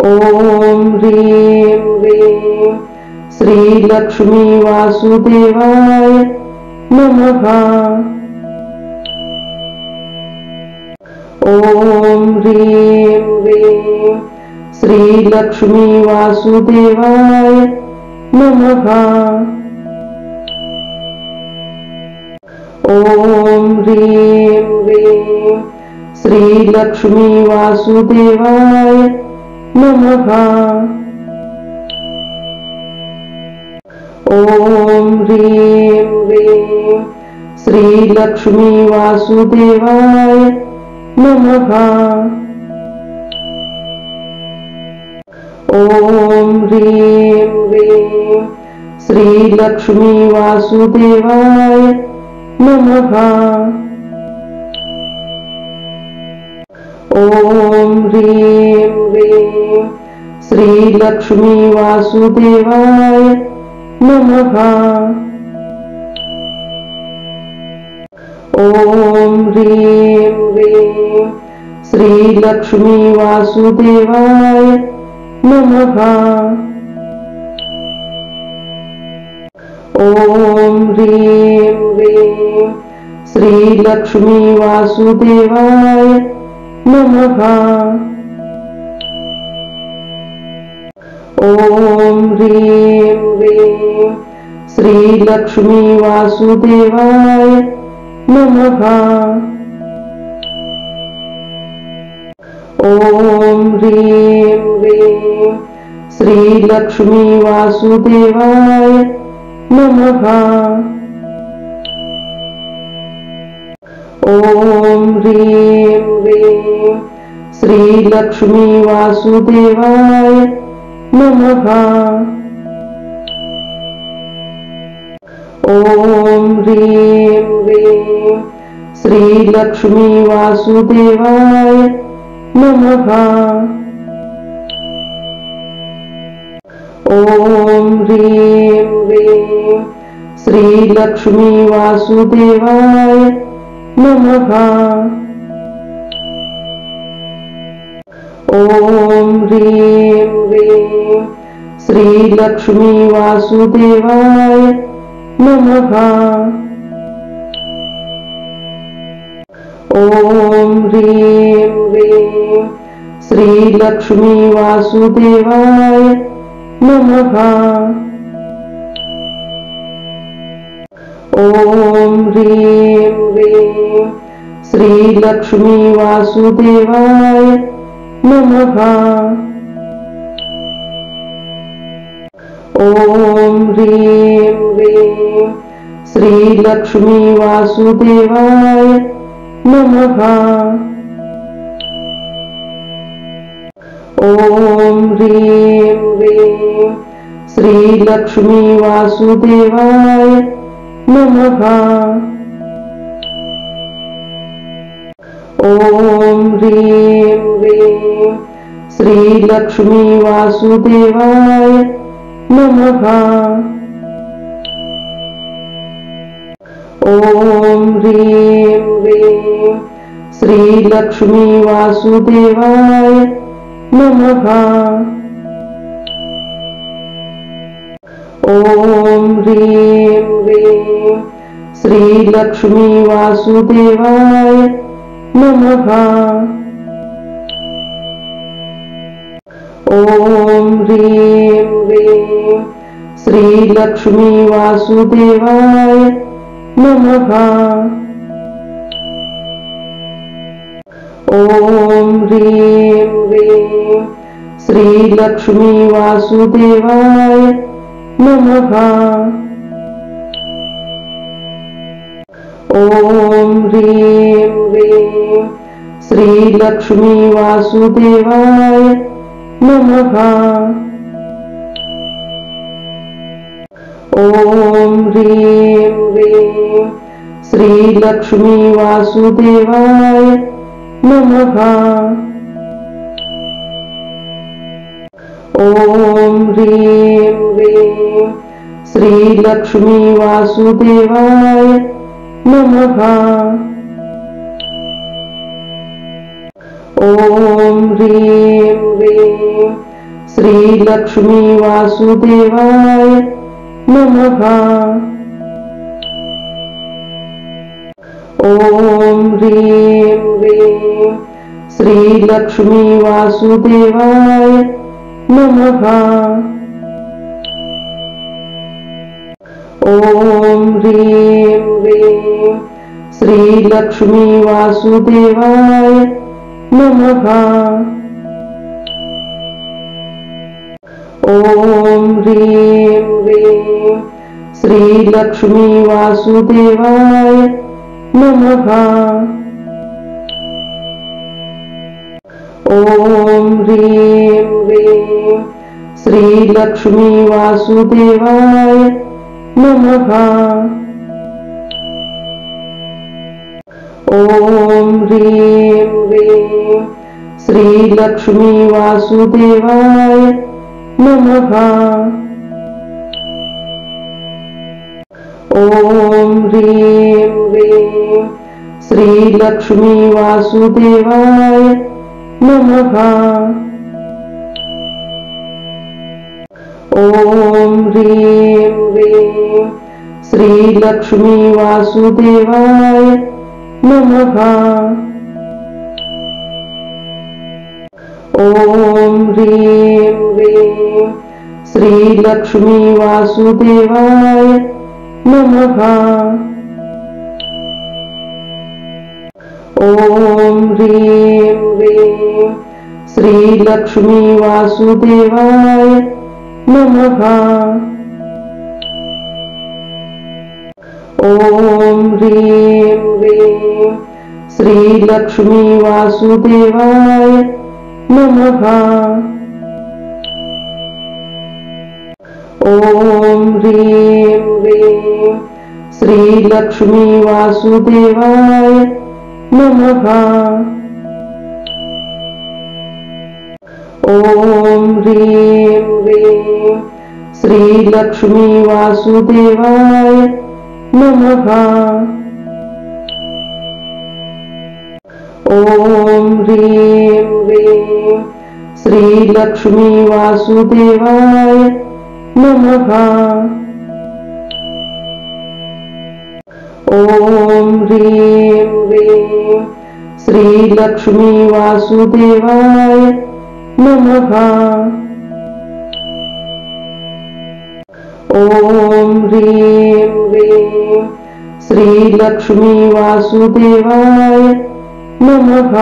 ओम ह्रीं ह्रीं श्री लक्ष्मी वासुदेवाय नमः। ओम ह्रीं ह्रीं श्री लक्ष्मी वासुदेवाय नमः। ओम ह्रीं ह्रीं श्री लक्ष्मी वासुदेवाय नमः। ओम ह्रीं ह्रीं श्री लक्ष्मी वासुदेवाय नमः। ओम ह्रीं ह्रीं श्री लक्ष्मी वासुदेवाय नमः। ओम ह्रीं ह्रीं श्री लक्ष्मी वासुदेवाय नमः। ओम ह्रीं ह्रीं श्री लक्ष्मी वासुदेवाय नमः। ओम ह्रीं ह्रीं श्री लक्ष्मी वासुदेवाय नमः। ओम ह्रीं ह्रीं श्री लक्ष्मी वासुदेवाय नमः। ओम ह्रीं ह्रीं श्री लक्ष्मी वासुदेवाय नमः। ओम ह्रीं ह्रीं श्री लक्ष्मी वासुदेवाय नमः। ओम ह्रीं ह्रीं श्री लक्ष्मी वासुदेवाय नमः। ओम ह्रीं ह्रीं श्री लक्ष्मी वासुदेवाय नमः। ओम ह्रीं ह्रीं श्री लक्ष्मी वासुदेवाय नमः। ओम ह्रीं ह्रीं श्री लक्ष्मी वासुदेवाय नमः। ओम ह्रीं ह्रीं श्री लक्ष्मी वासुदेवाय नमः। ओम ह्रीं ह्रीं श्री लक्ष्मी वासुदेवाय नमः। ओम ह्रीं ह्रीं श्री लक्ष्मी वासुदेवाय नमः। ओम ह्रीं ह्रीं श्री लक्ष्मी वासुदेवाय नमः। ओम ह्रीं ह्रीं श्री लक्ष्मी वासुदेवाय नमः। ओम ह्रीं ह्रीं श्री लक्ष्मी वासुदेवाय नमः। ओम ह्रीं ह्रीं श्री लक्ष्मी वासुदेवाय नमः। ओम ह्रीं ह्रीं श्री लक्ष्मी वासुदेवाय नमः। ओम ह्रीं ह्रीं श्री लक्ष्मी वासुदेवाय नमः। ओम ह्रीं ह्रीं श्री लक्ष्मी वासुदेवाय नमः। ओम ह्रीं ह्रीं श्री लक्ष्मी वासुदेवाय नमः। ओम ह्रीं ह्रीं श्री लक्ष्मी वासुदेवाय नमः। ओम ह्रीं ह्रीं श्री लक्ष्मी वासुदेवाय नमः। ओम ह्रीं ह्रीं श्री लक्ष्मी वासुदेवाय नमः। ओम ह्रीं ह्रीं श्री लक्ष्मी वासुदेवाय नमः। ओम ह्रीं ह्रीं श्री लक्ष्मी वासुदेवाय नमः। ओम ह्रीं ह्रीं श्री लक्ष्मी वासुदेवाय नमः। ओम ह्रीं ह्रीं श्री लक्ष्मी वासुदेवाय नमः। ओम ह्रीं ह्रीं श्री लक्ष्मी वासुदेवाय नमः। ओम ह्रीं ह्रीं श्री लक्ष्मी वासुदेवाय नमः। ओम ह्रीं ह्रीं श्री लक्ष्मी वासुदेवाय नमः। ओम ह्रीं ह्रीं श्री लक्ष्मी वासुदेवाय नमः। ओम ह्रीं ह्रीं श्री लक्ष्मी वासुदेवाय नमः। ओम ह्रीं ह्रीं श्री लक्ष्मी वासुदेवाय नमः। ओम ह्रीं ह्रीं श्री लक्ष्मी वासुदेवाय नमः। ओम ह्रीं ह्रीं श्री लक्ष्मी वासुदेवाय नमः।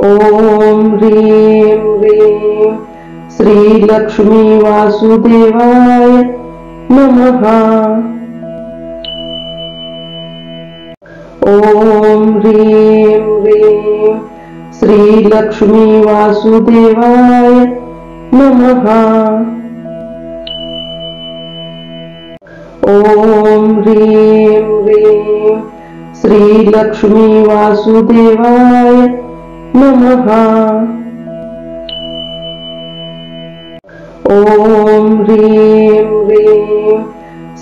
ओम ह्रीं ह्रीं श्री लक्ष्मी वासुदेवाय नमः। ओम ह्रीं ह्रीं श्री लक्ष्मी वासुदेवाय नमः। ओम ह्रीं ह्रीं श्री लक्ष्मी वासुदेवाय नमः। ओम ह्रीं ह्रीं श्री लक्ष्मी वासुदेवाय नमः। ओम ह्रीं ह्रीं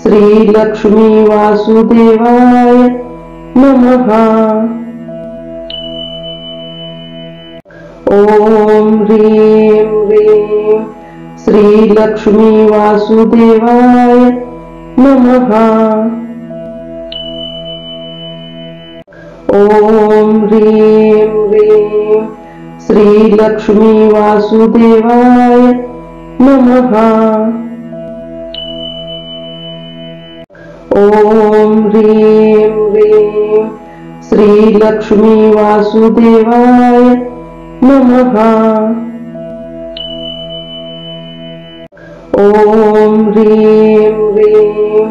श्री लक्ष्मी वासुदेवाय नमः। ओम ह्रीं ह्रीं श्री लक्ष्मी वासुदेवाय नमः। ओम ह्रीं ह्रीं श्री लक्ष्मी वासुदेवाय नमः। ओम ह्रीं ह्रीं श्री लक्ष्मी वासुदेवाय नमः। ओम ह्रीं ह्रीं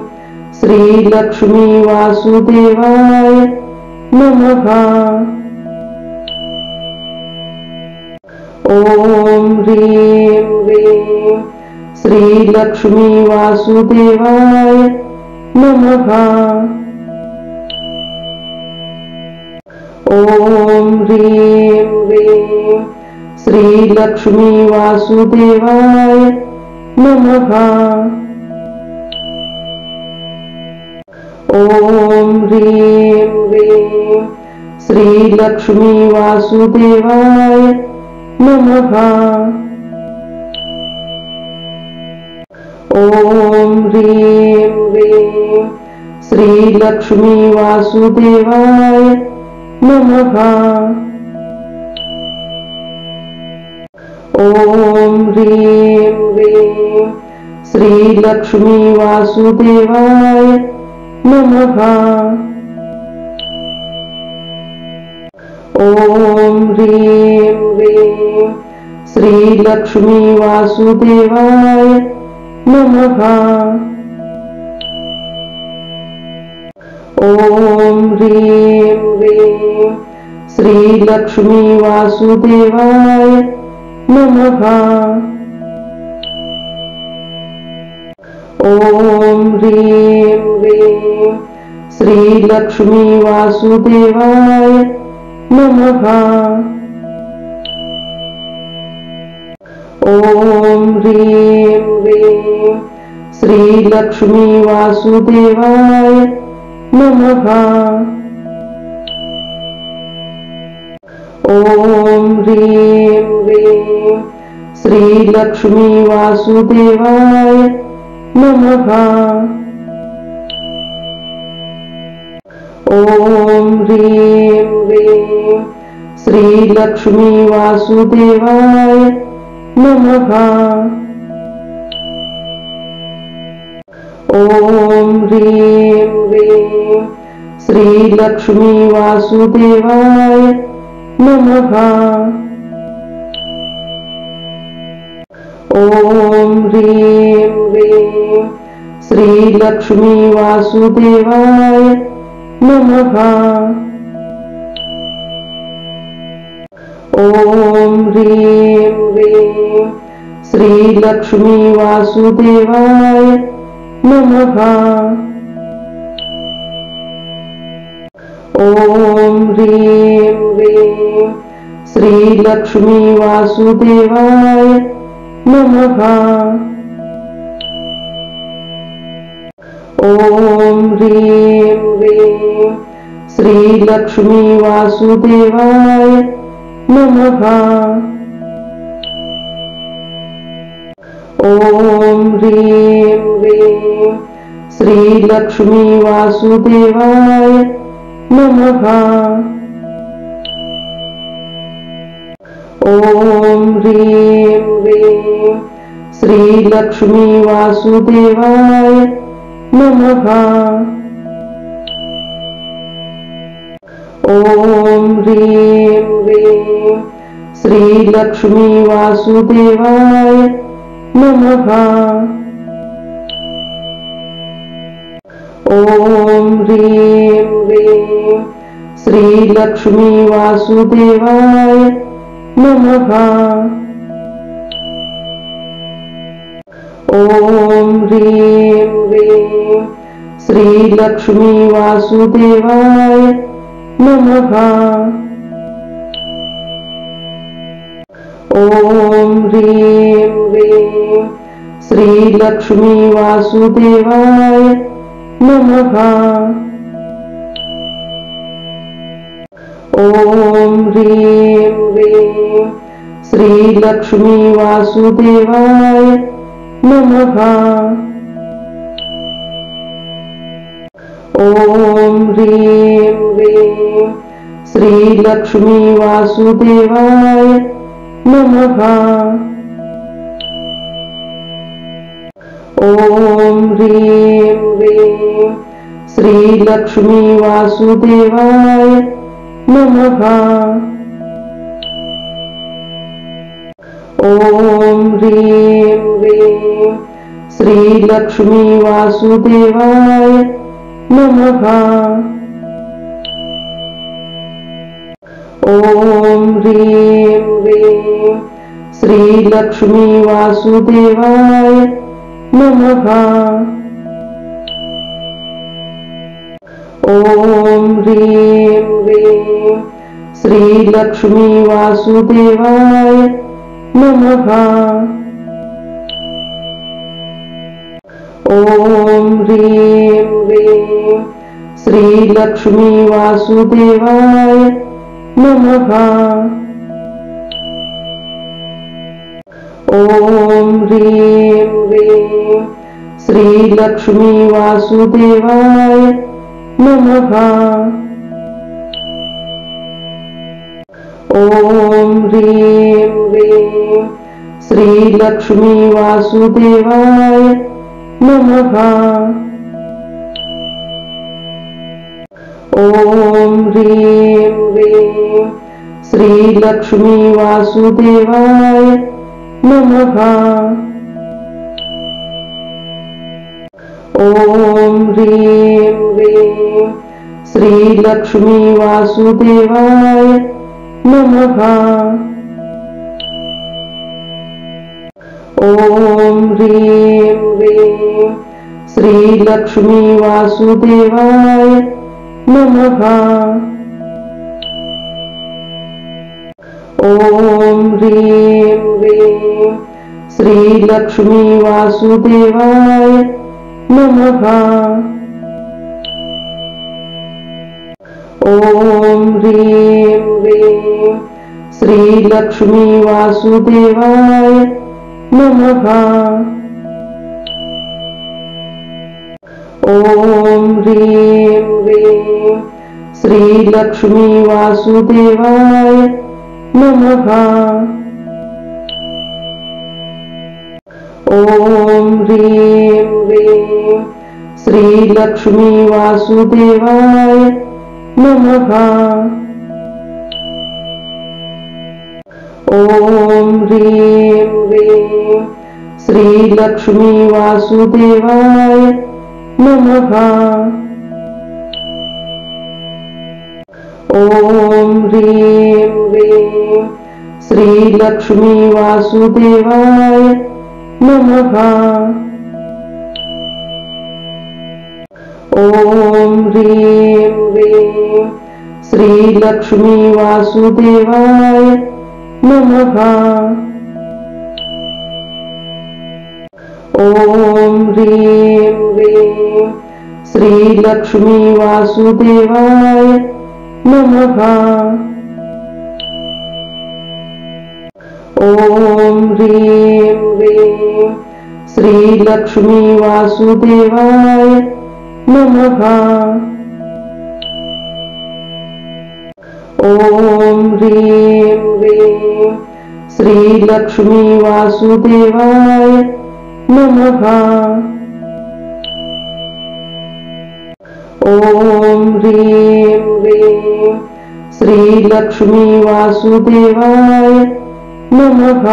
श्री लक्ष्मी वासुदेवाय नमः। ओम ह्रीं ह्रीं श्री लक्ष्मी वासुदेवाय नमः। ओम ह्रीं ह्रीं श्री लक्ष्मी वासुदेवाय नमः। ओम ह्रीं ह्रीं श्री लक्ष्मी वासुदेवाय नमः। ओम ह्रीं ह्रीं श्री लक्ष्मी वासुदेवाय नमः। ओम ह्रीं ह्रीं श्री लक्ष्मी वासुदेवाय नमः। ओम ह्रीं ह्रीं श्री लक्ष्मी वासुदेवाय नमः। ओम ह्रीं ह्रीं श्री लक्ष्मी वासुदेवाय नमः। ओम ह्रीं ह्रीं श्री लक्ष्मी वासुदेवाय नमः। ओम ह्रीं ह्रीं श्री लक्ष्मी वासुदेवाय नमः। ओम ह्रीं ह्रीं श्री लक्ष्मी वासुदेवाय नमः। ओम ह्रीं ह्रीं श्री लक्ष्मी वासुदेवाय नमः। ओम ह्रीं ह्रीं श्री लक्ष्मी वासुदेवाय नमः। ओम ह्रीं ह्रीं श्री लक्ष्मी वासुदेवाय नमः। ओम ह्रीं ह्रीं श्री लक्ष्मी वासुदेवाय नमः। ओम ह्रीं ह्रीं श्री लक्ष्मी वासुदेवाय नमः। ओम ह्रीं ह्रीं श्री लक्ष्मी वासुदेवाय नमः। ओम ह्रीं ह्रीं श्री लक्ष्मी वासुदेवाय नमः। ओम ह्रीं ह्रीं श्री लक्ष्मी वासुदेवाय नमः। ओम ह्रीं ह्रीं श्री लक्ष्मी वासुदेवाय नमः। ओम ह्रीं ह्रीं श्री लक्ष्मी वासुदेवाय नमः। ओम ह्रीं ह्रीं श्री लक्ष्मी वासुदेवाय नमः। ओम ह्रीं ह्रीं श्री लक्ष्मी वासुदेवाय नमः। ओम ह्रीं ह्रीं श्री लक्ष्मी वासुदेवाय नमः। ओम ह्रीं ह्रीं श्री लक्ष्मी वासुदेवाय नमः। ओम ह्रीं ह्रीं श्री लक्ष्मी वासुदेवाय नमः। ओम ह्रीं ह्रीं श्री लक्ष्मी वासुदेवाय नमः। ओम ह्रीं ह्रीं श्री लक्ष्मी वासुदेवाय नमः। ओम ह्रीं ह्रीं श्री लक्ष्मी वासुदेवाय नमः। ओम ह्रीं ह्रीं श्री लक्ष्मी वासुदेवाय नमः। ओम ह्रीं ह्रीं श्री लक्ष्मी वासुदेवाय नमः। ओम ह्रीं ह्रीं श्री लक्ष्मी वासुदेवाय नमः। ओम ह्रीं ह्रीं श्री लक्ष्मी वासुदेवाय नमः। ओम ह्रीं ह्रीं श्री लक्ष्मी वासुदेवाय नमः। ओम ह्रीं ह्रीं श्री लक्ष्मी वासुदेवाय नमः। ओम ह्रीं ह्रीं श्री लक्ष्मी वासुदेवाय नमः। ओम ह्रीं ह्रीं श्री लक्ष्मी वासुदेवाय नमः। ओम ह्रीं ह्रीं श्री लक्ष्मी वासुदेवाय नमः। ओम ह्रीं ह्रीं श्री लक्ष्मी वासुदेवाय नमः। ओम ह्रीं ह्रीं श्री लक्ष्मी वासुदेवाय नमः। ओम ह्रीं ह्रीं श्री लक्ष्मी वासुदेवाय नमः। ओम ह्रीं ह्रीं श्री लक्ष्मी वासुदेवाय नमः। ओम ह्रीं ह्रीं श्री लक्ष्मी वासुदेवाय नमः। ओम ह्रीं ह्रीं श्री लक्ष्मी वासुदेवाय नमः। ओम ह्रीं ह्रीं श्री लक्ष्मी वासुदेवाय नमः।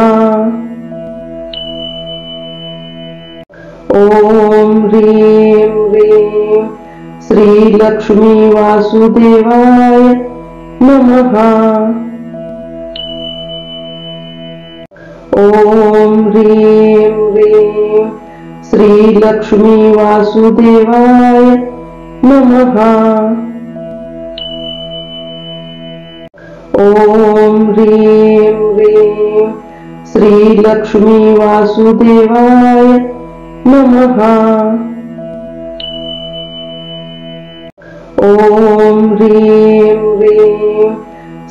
ओम ह्रीं ह्रीं श्री लक्ष्मी वासुदेवाय नमः। ओम ह्रीं ह्रीं श्री लक्ष्मी वासुदेवाय नमः। ओम ह्रीं ह्रीं श्री लक्ष्मी वासुदेवाय नमः। ओम ह्रीं ह्रीं श्री लक्ष्मी वासुदेवाय नमः। ओम ह्रीं ह्रीं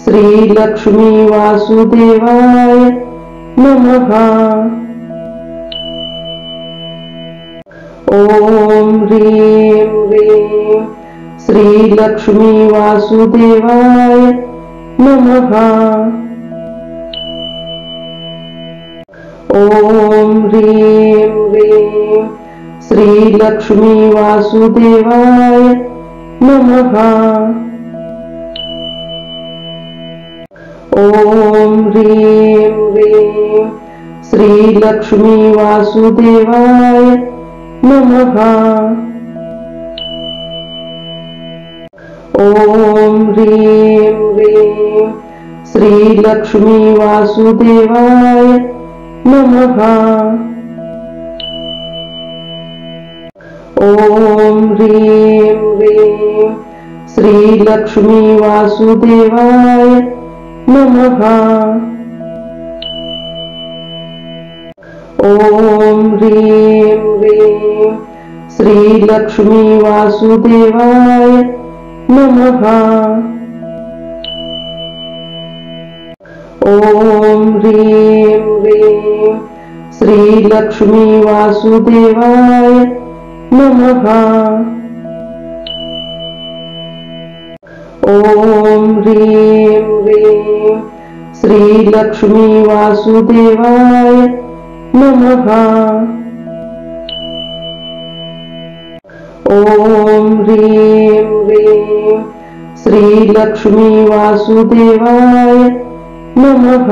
श्री लक्ष्मी वासुदेवाय नमः। ओम ह्रीं ह्रीं श्री लक्ष्मी वासुदेवाय नमः। ओम ह्रीं ह्रीं श्री लक्ष्मी वासुदेवाय नमः। ओम ह्रीं ह्रीं श्री लक्ष्मी वासुदेवाय नमः। ओम ह्रीं ह्रीं श्री लक्ष्मी वासुदेवाय नमः। ओम ह्रीं ह्रीं श्री लक्ष्मी वासुदेवाय नमः। ओम ह्रीं ह्रीं श्री लक्ष्मी वासुदेवाय नमः। ओम ह्रीं ह्रीं श्री लक्ष्मी वासुदेवाय नमः। ओम ह्रीं ह्रीं श्री लक्ष्मी वासुदेवाय नमः। ओम ह्रीं ह्रीं श्री लक्ष्मी वासुदेवाय नमः।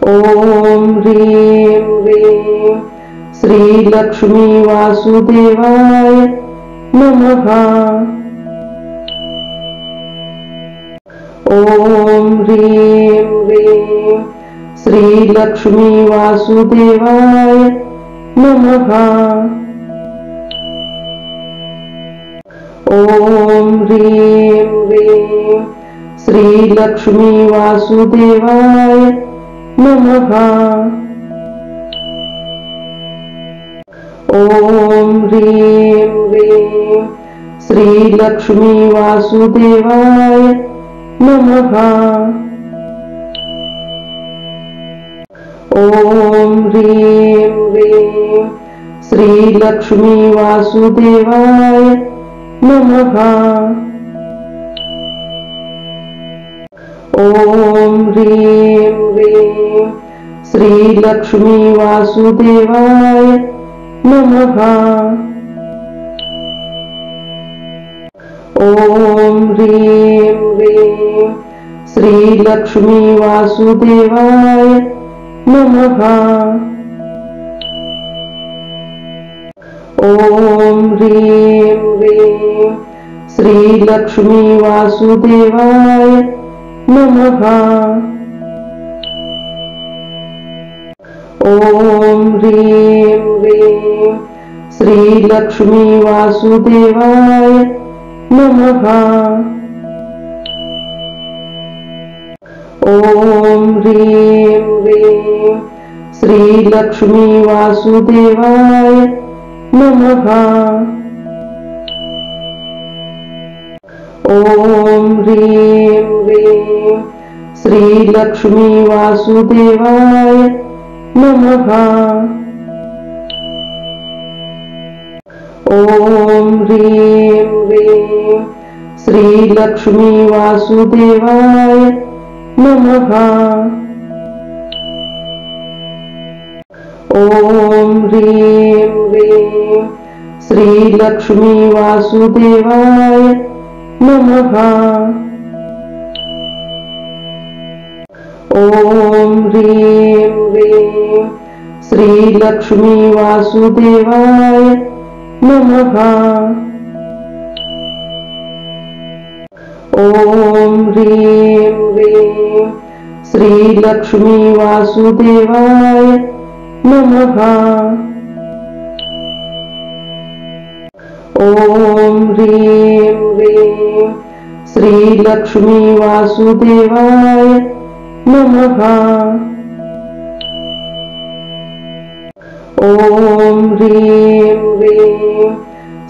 ओम ह्रीं ह्रीं श्री लक्ष्मी वासुदेवाय नमः। ओम ह्रीं ह्रीं श्री लक्ष्मी वासुदेवाय नमः। ओम ह्रीं ह्रीं श्री लक्ष्मी वासुदेवाय नमः। ओम ह्रीं ह्रीं श्री लक्ष्मी वासुदेवाय नमः। ओम ह्रीं ह्रीं श्री लक्ष्मी वासुदेवाय नमः। ओम ह्रीं ह्रीं श्री लक्ष्मी वासुदेवाय नमः। ओम ह्रीं ह्रीं श्री लक्ष्मी वासुदेवाय नमः। ओम ह्रीं ह्रीं श्री लक्ष्मी वासुदेवाय नमः। ओम ह्रीं ह्रीं श्री लक्ष्मी वासुदेवाय नमः। ओम ह्रीं ह्रीं श्री लक्ष्मी वासुदेवाय नमः। ओम ह्रीं ह्रीं श्री लक्ष्मी वासुदेवाय नमः। ओम ह्रीं ह्रीं श्री लक्ष्मी वासुदेवाय नमः। ओम ह्रीं ह्रीं श्री लक्ष्मी वासुदेवाय नमः। ओम ह्रीं ह्रीं श्री लक्ष्मी वासुदेवाय नमः। ओम ह्रीं ह्रीं श्री लक्ष्मी वासुदेवाय नमः। ओम ह्रीं ह्रीं श्री लक्ष्मी वासुदेवाय नमः। ओम ह्रीं ह्रीं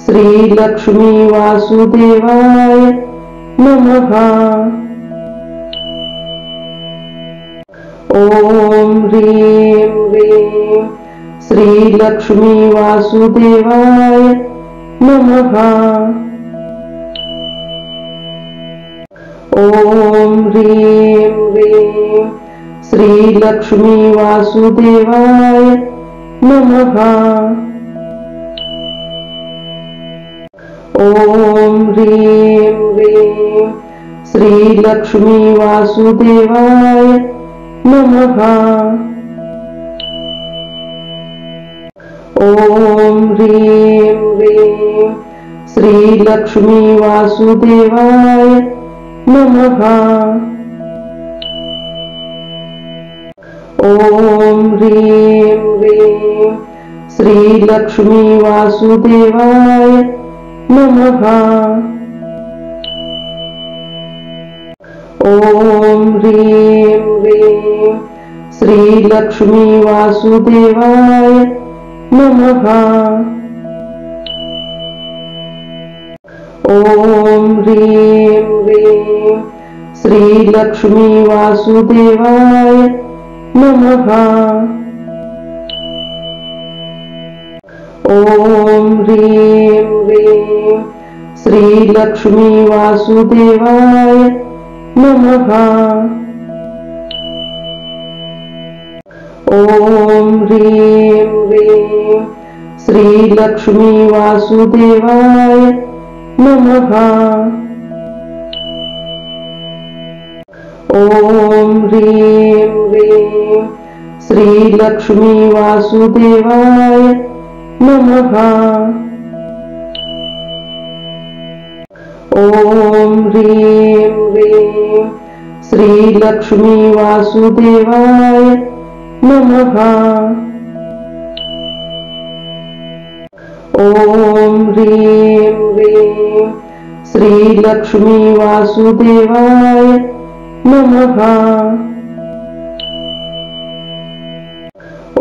श्री लक्ष्मी वासुदेवाय नमः। ओम ह्रीं ह्रीं श्री लक्ष्मी वासुदेवाय नमः। ओम ह्रीं ह्रीं श्री लक्ष्मी वासुदेवाय नमः। ओम ह्रीं ह्रीं श्री लक्ष्मी वासुदेवाय नमः। ओम ह्रीं ह्रीं श्री लक्ष्मी वासुदेवाय नमः। ओम ह्रीं ह्रीं श्री लक्ष्मी वासुदेवाय नमः। ओम ह्रीं ह्रीं श्री लक्ष्मी वासुदेवाय नमः। ओम ह्रीं ह्रीं श्री लक्ष्मी वासुदेवाय नमः। ओम ह्रीं ह्रीं श्री लक्ष्मी वासुदेवाय नमः। ओम ह्रीं ह्रीं श्री लक्ष्मी वासुदेवाय नमः। ओम ह्रीं ह्रीं श्री लक्ष्मी वासुदेवाय नमः। ओम ह्रीं ह्रीं श्री लक्ष्मी वासुदेवाय नमः। ओम ह्रीं ह्रीं श्री लक्ष्मी वासुदेवाय नमः।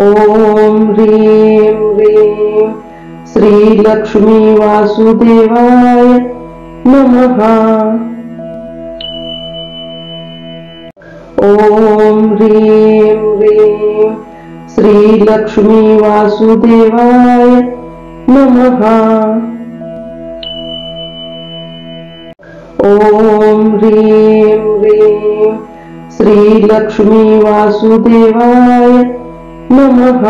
ओम ह्रीं ह्रीं श्री लक्ष्मी वासुदेवाय नमः। ओम ह्रीं ह्रीं श्री लक्ष्मी वासुदेवाय नमः। ओम ह्रीं ह्रीं श्री लक्ष्मी वासुदेवाय नमः।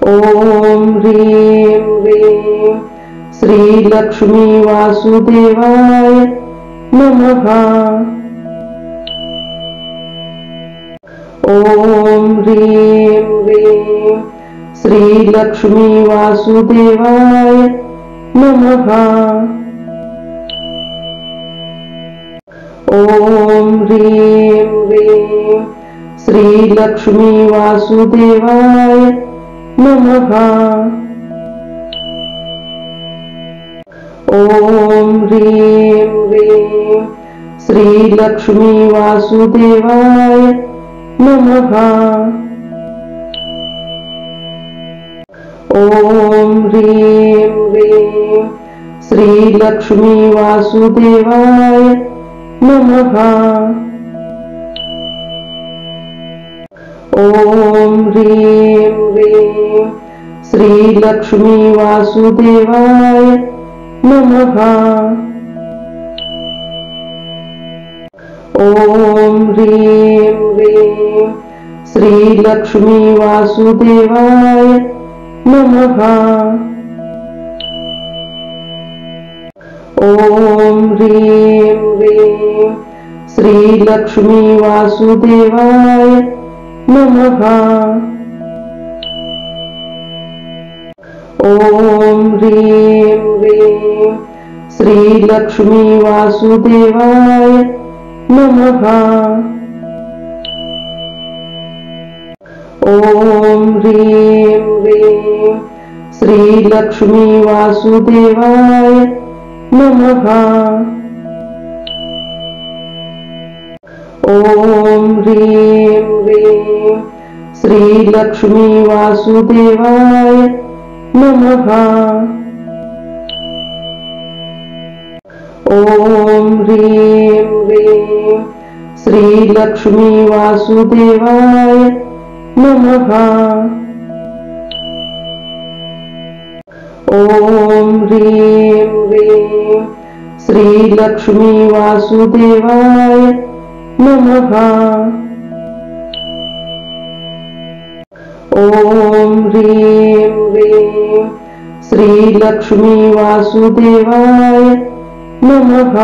ओम ह्रीं ह्रीं श्री लक्ष्मी वासुदेवाय नमः। ओम ह्रीं ह्रीं श्री लक्ष्मी वासुदेवाय नमः। ओम ह्रीं ह्रीं श्री लक्ष्मी वासुदेवाय नमः। ओम ह्रीं ह्रीं श्री लक्ष्मी वासुदेवाय नमः। ओम ह्रीं ह्रीं श्री लक्ष्मी वासुदेवाय नमः। ओम ह्रीं ह्रीं श्री लक्ष्मी वासुदेवाय नमः। ओम ह्रीं ह्रीं श्री लक्ष्मी वासुदेवाय नमः। ओम ह्रीं ह्रीं श्री लक्ष्मी वासुदेवाय नमः। ओम ह्रीं ह्रीं श्री लक्ष्मी वासुदेवाय नमः। ओम ह्रीं ह्रीं श्री लक्ष्मी वासुदेवाय नमः। ओम ह्रीं ह्रीं श्री लक्ष्मी वासुदेवाय नमः। ओम ह्रीं ह्रीं श्री लक्ष्मी वासुदेवाय नमः। ओम ह्रीं ह्रीं श्री लक्ष्मी वासुदेवाय नमः। ओम ह्रीं ह्रीं श्री लक्ष्मी वासुदेवाय नमः।